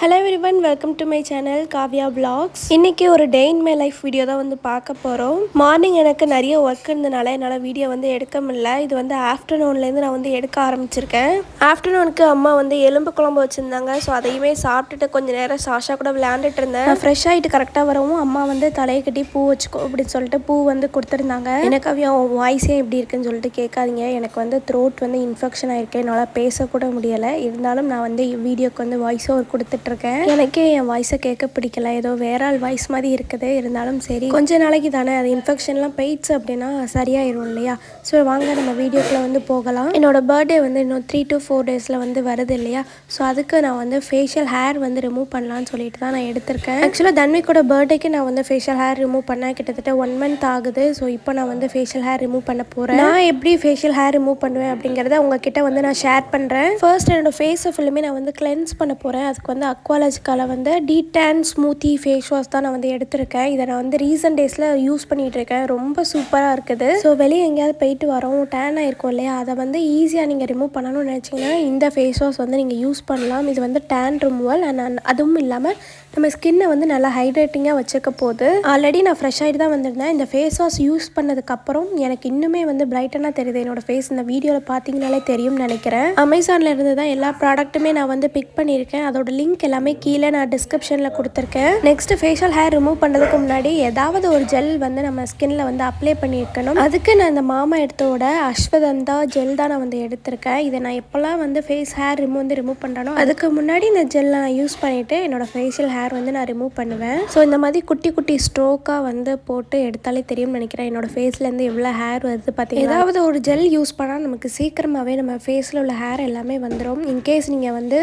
Hello everyone, welcome to my channel Kavya Vlogs. இன்னைக்கு ஒரு டே in my life video தான் வந்து பார்க்க போகிறோம். மார்னிங் எனக்கு நிறைய ஒர்க் இருந்தனால என்னால் வீடியோ வந்து எடுக்க முடியல. இது வந்து ஆஃப்டர்நூன்லேருந்து நான் வந்து எடுக்க ஆரம்பிச்சிருக்கேன். ஆஃப்டர்நூனுக்கு அம்மா வந்து எலும்பு குழம்பு வச்சுருந்தாங்க. ஸோ அதையுமே சாப்பிட்டுட்டு கொஞ்சம் நேரம் சாஷா கூட விளையாண்டுட்டு இருந்தேன். நான் ஃப்ரெஷ் ஆகிட்டு கரெக்டாக வரவும் அம்மா வந்து தலையை கட்டி பூ வச்சுக்கோ அப்படின்னு சொல்லிட்டு பூ வந்து கொடுத்துருந்தாங்க. எனக்கு அவையா வாய்ஸே எப்படி இருக்குன்னு சொல்லிட்டு கேட்காதீங்க. எனக்கு வந்து த்ரோட் வந்து இன்ஃபெக்ஷன் ஆகிருக்கு. என்னால் பேசக்கூட முடியலை. இருந்தாலும் நான் வந்து வீடியோக்கு வந்து வாய்ஸ் ஓவர் கொடுத்துட்டு எனக்கே என் வாய்ஸை கேட்க பிடிக்கல. ஏதோ வேற ஆள் வாய்ஸ் மாதிரி இருக்குது. இருந்தாலும் சரி, கொஞ்ச நாளைக்கு தானே அது இன்ஃபெக்ஷன்லாம் போயிடுச்சு அப்படின்னா சரியாயிரும் இல்லையா. ஸோ வாங்க நம்ம வீடியோக்குள்ள வந்து போகலாம். என்னோட பர்த்டே வந்து இன்னும் 3 to 4 டேஸில் வந்து வருது இல்லையா. ஸோ அதுக்கு நான் வந்து ஃபேஷியல் ஹேர் வந்து ரிமூவ் பண்ணலான்னு சொல்லிட்டு தான் நான் எடுத்திருக்கேன். ஆக்சுவலாக தன்விக்கோட பர்த்டேக்கு நான் வந்து ஃபேஷியல் ஹேர் ரிமூவ் பண்ண கிட்டத்தட்ட 1 month ஆகுது. ஸோ இப்போ நான் வந்து ஃபேஷியல் ஹேர் ரிமூவ் பண்ண போகிறேன். நான் எப்படி ஃபேஷியல் ஹேர் ரிமூவ் பண்ணுவேன் அப்படிங்கிறத உங்ககிட்ட வந்து நான் ஷேர் பண்ணுறேன். ஃபர்ஸ்ட் என்னோட ஃபேஸை ஃபுல்லுமே நான் வந்து கிளென்ஸ் பண்ண போகிறேன். அதுக்கு வந்து அக்வாலஜிக்கால வந்து டீடான் ஸ்மூத்தி ஃபேஸ் வாஷ் தான் நான் வந்து எடுத்திருக்கேன். இதை நான் வந்து ரீசன்ட் டேஸில் யூஸ் பண்ணிகிட்டு இருக்கேன். ரொம்ப சூப்பராக இருக்குது. ஸோ வெளியே எங்கேயாவது போயிட்டு வரோம், டேன் ஆகிருக்கும் இல்லையா, அதை வந்து ஈஸியாக நீங்கள் ரிமூவ் பண்ணணும்னு நினச்சிங்கன்னா இந்த ஃபேஸ் வாஷ் வந்து நீங்கள் யூஸ் பண்ணலாம். இது வந்து டேன் ரிமூவல் அண்ட் அதுவும் இல்லாமல் நம்ம ஸ்கின்னை வந்து நல்லா ஹைட்ரேட்டிங்காக வச்சுக்க போகுது. ஆல்ரெடி நான் ஃப்ரெஷ் ஆகிட்டு தான் வந்திருந்தேன். இந்த ஃபேஸ் வாஷ் யூஸ் பண்ணதுக்கப்புறம் எனக்கு இன்னுமே வந்து பிரைட்டனாக தெரியுது. என்னோடய ஃபேஸ் இந்த வீடியோவில் பார்த்தீங்கனாலே தெரியும்னு நினைக்கிறேன். அமேசானில் இருந்து தான் எல்லா ப்ராடக்ட்டுமே நான் வந்து பிக் பண்ணியிருக்கேன். அதோட லிங்க் எல்லாமே கீழே நான் டிஸ்கிரிப்ஷனில் கொடுத்துருக்கேன். நெக்ஸ்ட் ஃபேஷியல் ஹேர் ரிமூவ் பண்ணுறதுக்கு முன்னாடி ஏதாவது ஒரு ஜெல் வந்து நம்ம ஸ்கின்ல வந்து அப்ளை பண்ணியிருக்கணும். அதுக்கு நான் இந்த மாமா எடுத்தோட அஸ்வதந்தா ஜெல் தான் நான் வந்து எடுத்திருக்கேன். இதை நான் எப்போல்லாம் வந்து ஃபேஸ் ஹேர் ரிமூவ் பண்ணுறேனோ அதுக்கு முன்னாடி இந்த ஜெல்லை நான் யூஸ் பண்ணிவிட்டு என்னோட ஃபேஷியல் ஹேர் வந்து நான் ரிமூவ் பண்ணுவேன். ஸோ இந்த மாதிரி குட்டி குட்டி ஸ்ட்ரோக்காக வந்து போட்டு எடுத்தாலே தெரியும்னு நினைக்கிறேன் என்னோட ஃபேஸ்லேருந்து எவ்வளோ ஹேர் வருது பார்த்தீங்கன்னா. ஏதாவது ஒரு ஜெல் யூஸ் பண்ணால் நமக்கு சீக்கிரமாகவே நம்ம ஃபேஸில் உள்ள ஹேர் எல்லாமே வந்துடும். இன்கேஸ் நீங்கள் வந்து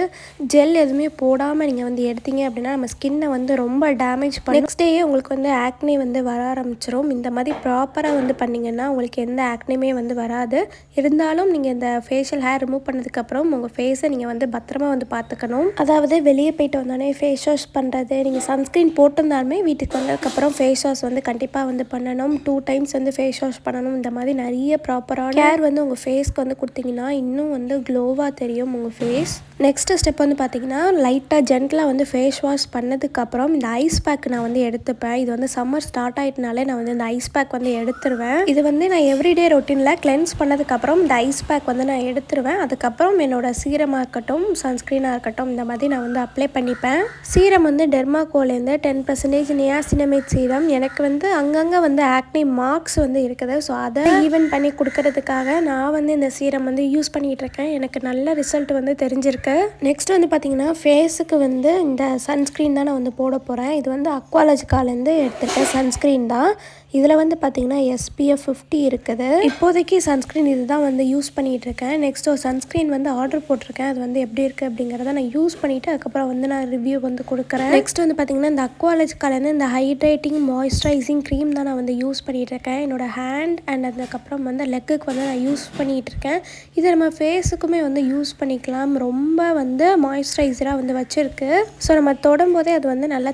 ஜெல் எதுவுமே போடாமல் நீங்கள் வந்து எடுத்தீங்க அப்படின்னா நம்ம ஸ்கின்னை வந்து ரொம்ப டேமேஜ் பண்ணி நெக்ஸ்ட் டேயே உங்களுக்கு வந்து ஆக்னே வந்து வர ஆரம்பிச்சிடும். இந்த மாதிரி ப்ராப்பராக வந்து பண்ணிங்கன்னா உங்களுக்கு எந்த ஆக்னேமே வந்து வராது. இருந்தாலும் நீங்கள் இந்த ஃபேஷியல் ஹேர் ரிமூவ் பண்ணதுக்கப்புறம் உங்கள் ஃபேஸை நீங்கள் வந்து பத்திரமா வந்து பார்த்துக்கணும். அதாவது வெளியே போயிட்டு வந்தோடனே ஃபேஸ் வாஷ் பண்ணுறது, நீங்கள் சன்ஸ்க்ரீன் போட்டிருந்தாலுமே வீட்டுக்கு வந்ததுக்கப்புறம் ஃபேஸ் வாஷ் வந்து கண்டிப்பாக வந்து பண்ணணும். 2 times வந்து ஃபேஸ் வாஷ் பண்ணணும். இந்த மாதிரி நிறைய ப்ராப்பரான கேர் வந்து உங்கள் ஃபேஸ்க்கு வந்து கொடுத்தீங்கன்னா இன்னும் வந்து க்ளோவாக தெரியும் உங்கள் ஃபேஸ். நெக்ஸ்ட் ஸ்டெப் வந்து பார்த்தீங்கன்னா லைட்டாக ஜென்டலாக வந்து ஃபேஸ் வாஷ் பண்ணதுக்கப்புறம் இந்த ஐஸ் பேக் நான் வந்து எடுத்துப்பேன். இது வந்து சம்மர் ஸ்டார்ட் ஆகிட்டனாலே நான் வந்து இந்த ஐஸ் பேக் வந்து எடுத்துருவேன். இது வந்து நான் எவ்ரிடே ரொட்டீனில் கிளென்ஸ் பண்ணதுக்கப்புறம் இந்த ஐஸ் பேக் வந்து நான் எடுத்துருவேன். அதுக்கப்புறம் என்னோட சீரமாக இருக்கட்டும், சன்ஸ்க்ரீனாக இருக்கட்டும், இந்த மாதிரி நான் வந்து அப்ளை பண்ணிப்பேன். சீரம் வந்து டெர்மாகோலேருந்து 10% நியாசினமேட் சீரம். எனக்கு வந்து அங்கங்கே வந்து ஆக்னி மார்க்ஸ் வந்து இருக்குது. ஸோ அதை ஈவன் பண்ணி கொடுக்கறதுக்காக நான் வந்து இந்த சீரம் வந்து யூஸ் பண்ணிகிட்டு இருக்கேன். எனக்கு நல்ல ரிசல்ட் வந்து தெரிஞ்சிருக்கு. நெக்ஸ்ட் வந்து பார்த்தீங்கன்னா ஃபேஸுக்கு வந்து இந்த சன்ஸ்க்ரீன் தான் நான் வந்து போட போகிறேன். இது வந்து அக்வாலஜிக்காலேருந்து எடுத்துருக்கேன் சன்ஸ்க்ரீன் தான். இதில் வந்து பார்த்தீங்கன்னா SPF 50 இருக்குது. இப்போதைக்கு சன்ஸ்க்ரீன் இது தான் வந்து யூஸ் பண்ணிகிட்டு இருக்கேன். நெக்ஸ்ட் ஒரு சன்ஸ்க்ரீன் வந்து ஆர்டர் போட்டிருக்கேன். அது வந்து எப்படி இருக்குது அப்படிங்கிறத நான் யூஸ் பண்ணிவிட்டு அதுக்கப்புறம் வந்து நான் ரிவ்யூ வந்து கொடுக்குறேன். நெக்ஸ்ட் வந்து பார்த்தீங்கன்னா இந்த அக்வாலஜிக்காலேருந்து இந்த ஹைட்ரேட்டிங் மாய்ஸ்சரைசிங் க்ரீம் தான் நான் வந்து யூஸ் பண்ணிகிட்டு இருக்கேன். என்னோடய ஹேண்ட் அண்ட் அதுக்கப்புறம் வந்து லெக்குக்கு வந்து நான் யூஸ் பண்ணிகிட்டு இருக்கேன். இதை நம்ம ஃபேஸுக்குமே வந்து யூஸ் பண்ணிக்கலாம். ரொம்ப வந்து மாய்ஸ்சரைசராக வந்து வச்சுருக்கு. ஸோ நம்ம தொடும்போதே அது வந்து நல்லா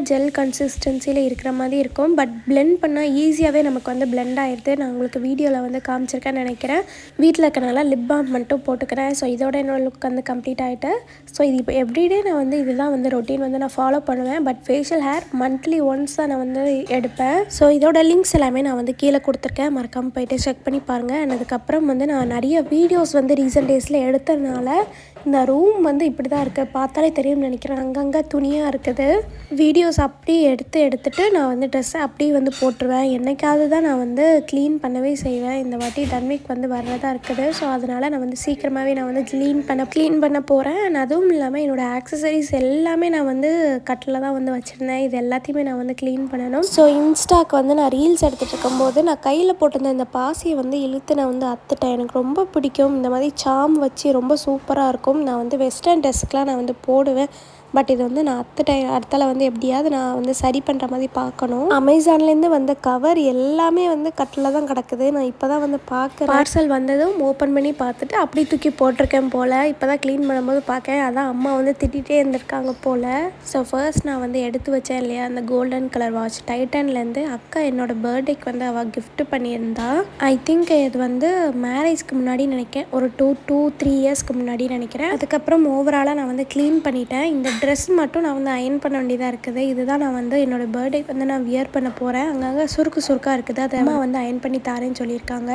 ஜெல் கன்சிஸ்டன்சியில் இருக்கிற மாதிரி இருக்கும். பட் பிளெண்ட் பண்ணால் ஈஸியாகவே நமக்கு வந்து பிளெண்ட் ஆகிடுது. நான் உங்களுக்கு வீடியோவில் வந்து காமிச்சிருக்கேன்னு நினைக்கிறேன். வீட்டில் இருக்கனால லிப் பாம் மட்டும் போட்டுக்கிறேன். ஸோ இதோட என்னோட லுக் வந்து கம்ப்ளீட் ஆகிட்டு. ஸோ இது இப்போ எவ்ரிடே நான் வந்து இதுதான் வந்து ரொட்டீன் வந்து நான் ஃபாலோ பண்ணுவேன். But facial hair monthly once தான் நான் வந்து எடுப்பேன். ஸோ இதோட லிங்க்ஸ் எல்லாமே நான் வந்து கீழே கொடுத்துருக்கேன். மறக்காமல் போய்ட்டு செக் பண்ணி பாருங்கள். அதுக்கப்புறம் வந்து நான் நிறைய வீடியோஸ் வந்து ரீசன்ட் டேஸில் எடுத்ததுனால இந்த ரூம் வந்து இப்படி தான் இருக்குது. பார்த்தாலே தெரியும்னு நினைக்கிறேன். அங்கங்கே துணியாக இருக்குது. வீடியோஸ் அப்படியே எடுத்துட்டு நான் வந்து ட்ரெஸ்ஸை அப்படியே வந்து போட்டுருவேன். என்னைக்காவது தான் நான் வந்து க்ளீன் பண்ணவே செய்வேன். இந்த வாட்டி தன்விக் வந்து வர்றதா இருக்குது. ஸோ அதனால் நான் வந்து சீக்கிரமாகவே நான் வந்து க்ளீன் பண்ண போகிறேன். அண்ட் அதுவும் இல்லாமல் என்னோடய ஆக்சசரிஸ் எல்லாமே நான் வந்து கட்டில் தான் வந்து வச்சுருந்தேன். இது எல்லாத்தையுமே நான் வந்து க்ளீன் பண்ணணும். ஸோ இன்ஸ்டாக்கு வந்து நான் ரீல்ஸ் எடுத்துகிட்டு இருக்கும்போது நான் கையில் போட்டிருந்த இந்த பாசியை வந்து இழுத்து நான் வந்து அத்துட்டேன். எனக்கு ரொம்ப பிடிக்கும். இந்த மாதிரி சாம் வச்சு ரொம்ப சூப்பராக இருக்கும். நான் வந்து வெஸ்டர்ன் ட்ரெஸ்க்கெலாம் நான் வந்து போடுவேன். பட் இது வந்து நான் அடுத்தால வந்து எப்படியாவது நான் வந்து சரி பண்ணுற மாதிரி பார்க்கணும். அமேசான்லேருந்து வந்த கவர் எல்லாமே வந்து கட்டில் தான் கிடக்குது. நான் இப்போ தான் வந்து பார்க்குறேன். பார்சல் வந்ததும் ஓப்பன் பண்ணி பார்த்துட்டு அப்படி தூக்கி போட்டிருக்கேன் போல். இப்போ தான் க்ளீன் பண்ணும்போது பார்க்கேன். அதான் அம்மா வந்து திட்டிகிட்டே இருந்திருக்காங்க போல். ஸோ ஃபர்ஸ்ட் நான் வந்து எடுத்து வச்சேன் இல்லையா அந்த கோல்டன் கலர் வாட்ச் டைட்டன்லேருந்து. அக்கா என்னோடய பர்த்டேக்கு வந்து அவள் கிஃப்ட் பண்ணியிருந்தா. ஐ திங்க் இது வந்து மேரேஜ்க்கு முன்னாடி நினைக்கிறேன். ஒரு 2-3 இயர்ஸ்க்கு முன்னாடி நினைக்கிறேன். அதுக்கப்புறம் ஓவராலாக நான் வந்து க்ளீன் பண்ணிட்டேன். இந்த ட்ரெஸ் மட்டும் நான் வந்து அயர்ன் பண்ண வேண்டியதாக இருக்குது. இதுதான் நான் வந்து என்னோடய பர்த்டேக்கு வந்து நான் வியர் பண்ண போகிறேன். அங்கங்கே சுருக்காக இருக்குது. அதை அம்மா வந்து அயர்ன் பண்ணி தாரேன்னு சொல்லியிருக்காங்க.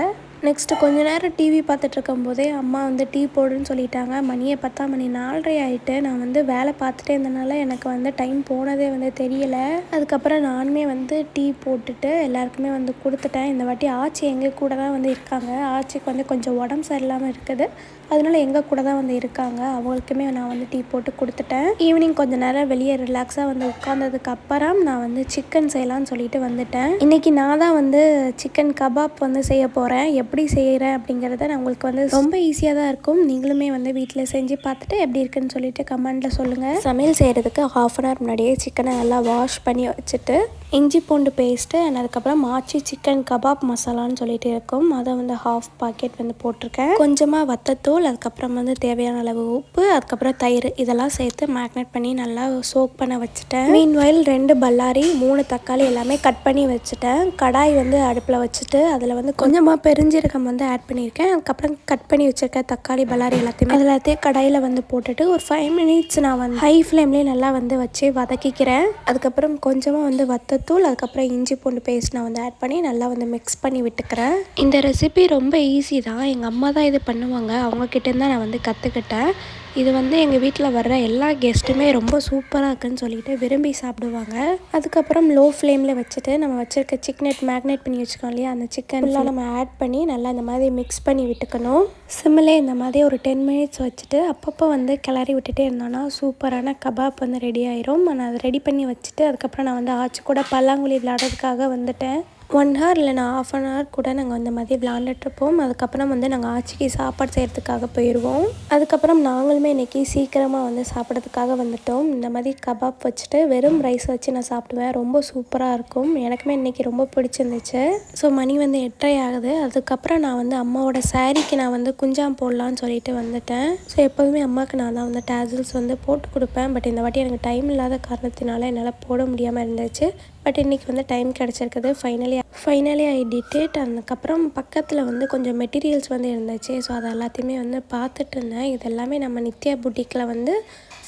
நெக்ஸ்ட்டு கொஞ்ச நேரம் டிவி பார்த்துட்ருக்கும் அம்மா வந்து டீ போடுன்னு சொல்லிட்டாங்க. மணியை 10 மணி 4:30 ஆகிட்டு. நான் வந்து வேலை பார்த்துட்டே இருந்தனால எனக்கு வந்து டைம் போனதே வந்து தெரியலை. அதுக்கப்புறம் நானுமே வந்து டீ போட்டுட்டு எல்லாருக்குமே வந்து கொடுத்துட்டேன். இந்த வாட்டி ஆச்சி எங்கள் கூட தான் வந்து இருக்காங்க. ஆச்சிக்கு வந்து கொஞ்சம் உடம்பு சரியில்லாமல் இருக்குது. அதனால எங்கள் கூட தான் வந்து இருக்காங்க. அவங்களுக்குமே நான் வந்து டீ போட்டு கொடுத்துட்டேன். ஈவினிங் கொஞ்சம் நேரம் வெளியே ரிலாக்ஸாக வந்து உட்காந்ததுக்கு அப்புறம் நான் வந்து சிக்கன் செய்யலான்னு சொல்லிட்டு வந்துட்டேன். இன்றைக்கி நான் தான் வந்து சிக்கன் கபாப் வந்து செய்ய போகிறேன். எப்படி செய்கிறேன் அப்படிங்கிறத நான் உங்களுக்கு வந்து ரொம்ப ஈஸியாக தான் இருக்கும். நீங்களுமே வந்து வீட்டில் செஞ்சு பார்த்துட்டு எப்படி இருக்குன்னு சொல்லிட்டு கமெண்ட்டில் சொல்லுங்கள். சமையல் செய்கிறதுக்கு 1/2 hour முன்னாடியே சிக்கனை நல்லா வாஷ் பண்ணி வச்சுட்டு இஞ்சி பூண்டு பேஸ்ட்டு அண்ட் அதுக்கப்புறம் ஆச்சி சிக்கன் கபாப் மசாலான்னு சொல்லிட்டு இருக்கும். அதை வந்து 1/2 பாக்கெட் வந்து போட்டிருக்கேன். கொஞ்சமாக வத்தத்தூள், அதுக்கப்புறம் வந்து தேவையான அளவு உப்பு, அதுக்கப்புறம் தயிர் இதெல்லாம் சேர்த்து மேக்னேட் பண்ணி நல்லா சோக் பண்ண வச்சுட்டேன். மீன்வைல் 2 பல்லாரி 3 தக்காளி எல்லாமே கட் பண்ணி வச்சுட்டேன். கடாய் வந்து அடுப்பில் வச்சுட்டு அதில் வந்து கொஞ்சமாக பெருஞ்சீரகம் வந்து ஆட் பண்ணியிருக்கேன். அதுக்கப்புறம் கட் பண்ணி வச்சுருக்க தக்காளி பல்லாரி எல்லாத்தையும் கடாயில் வந்து போட்டுட்டு ஒரு 5 minutes நான் வந்து ஹை ஃப்ளேம்லேயே நல்லா வந்து வச்சு வதக்கிக்கிறேன். அதுக்கப்புறம் கொஞ்சமாக வந்து வத்தத்தூள், அதுக்கப்புறம் இஞ்சி பூண்டு பேஸ்ட் நான் வந்து ஆட் பண்ணி நல்லா வந்து மிக்ஸ் பண்ணி விட்டுக்கிறேன். இந்த ரெசிபி ரொம்ப ஈஸி தான். எங்கள் அம்மா தான் இது பண்ணுவாங்க. அவங்கக்கிட்டேருந்து தான் நான் வந்து கற்றுக்கிட்டேன். இது வந்து எங்கள் வீட்டில் வர்ற எல்லா கெஸ்ட்டுமே ரொம்ப சூப்பராக இருக்குன்னு சொல்லிட்டு விரும்பி சாப்பிடுவாங்க. அதுக்கப்புறம் லோ ஃப்ளேமில் வச்சுட்டு நம்ம வச்சுருக்க சிக்கனெட் மேக்னேட் பண்ணி வச்சுக்கோம் இல்லையா, அந்த சிக்கன்லாம் நம்ம ஆட் பண்ணி நல்லா இந்த மாதிரி மிக்ஸ் பண்ணி விட்டுக்கணும். சிம்மிலே இந்த மாதிரி ஒரு 10 minutes வச்சுட்டு அப்பப்போ வந்து கிளறி விட்டுட்டே இருந்தோன்னா சூப்பரான கபாப் வந்து ரெடி ஆயிரும். நான் அதை ரெடி பண்ணி வச்சுட்டு அதுக்கப்புறம் நான் வந்து ஆச்சி கூட பல்லாங்குழி விளையாடுறதுக்காக வந்துட்டேன். 1 hour இல்லைனா 1/2 hour கூட நாங்கள் அந்த மாதிரி விளாண்டுட்ருப்போம். அதுக்கப்புறம் வந்து நாங்கள் ஆச்சிக்கு சாப்பாடு செய்கிறதுக்காக போயிடுவோம். அதுக்கப்புறம் நாங்களுமே இன்றைக்கி சீக்கிரமாக வந்து சாப்பிட்றதுக்காக வந்துட்டோம். இந்த மாதிரி கபாப் வச்சுட்டு வெறும் ரைஸ் வச்சு நான் சாப்பிடுவேன். ரொம்ப சூப்பராக இருக்கும். எனக்குமே இன்றைக்கி ரொம்ப பிடிச்சிருந்துச்சு. ஸோ மணி வந்து 8:30 ஆகுது. அதுக்கப்புறம் நான் வந்து அம்மாவோட சாரீக்கு நான் வந்து குஞ்சாம் போடலான்னு சொல்லிட்டு வந்துட்டேன். ஸோ எப்போதுமே அம்மாவுக்கு நான் தான் வந்து டேசல்ஸ் வந்து போட்டு கொடுப்பேன். பட் இந்த வாட்டி எனக்கு டைம் இல்லாத காரணத்தினால என்னால் போட முடியாமல் இருந்துச்சு. பட் இன்றைக்கி வந்து டைம் கிடச்சிருக்குது. Finally I did it. அதுக்கப்புறம் பக்கத்தில் வந்து கொஞ்சம் மெட்டீரியல்ஸ் வந்து இருந்துச்சு. ஸோ அதை எல்லாத்தையுமே வந்து பார்த்துட்டு இருந்தேன். இது எல்லாமே நம்ம நித்யா புட்டிக்கில் வந்து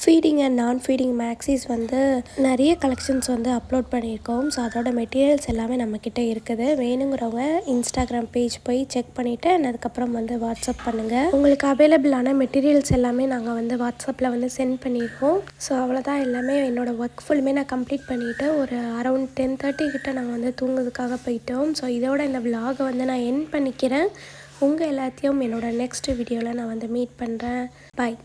ஃபீடிங் அண்ட் நான் ஃபீடிங் மேக்ஸிஸ் வந்து நிறைய கலெக்ஷன்ஸ் வந்து அப்லோட் பண்ணியிருக்கோம். ஸோ அதோட மெட்டீரியல்ஸ் எல்லாமே நம்மக்கிட்ட இருக்குது. வேணுங்கிறவங்க இன்ஸ்டாகிராம் பேஜ் போய் செக் பண்ணிவிட்டு அதுக்கப்புறம் வந்து வாட்ஸ்அப் பண்ணுங்கள். உங்களுக்கு அவைலபிளான மெட்டீரியல்ஸ் எல்லாமே நாங்கள் வந்து வாட்ஸ்அப்பில் வந்து சென்ட் பண்ணியிருக்கோம். ஸோ அவ்வளோதான், எல்லாமே என்னோடய ஒர்க் ஃபுல்லுமே நான் கம்ப்ளீட் பண்ணிவிட்டு ஒரு அரௌண்ட் 10:30 கிட்ட நாங்கள் வந்து தூங்குறதுக்காக போயிட்டோம். ஸோ இதோட இந்த விலாகை வந்து நான் எண்ட் பண்ணிக்கிறேன். உங்கள் எல்லாத்தையும் என்னோடய நெக்ஸ்ட் வீடியோவில் நான் வந்து மீட் பண்ணுறேன். பாய்.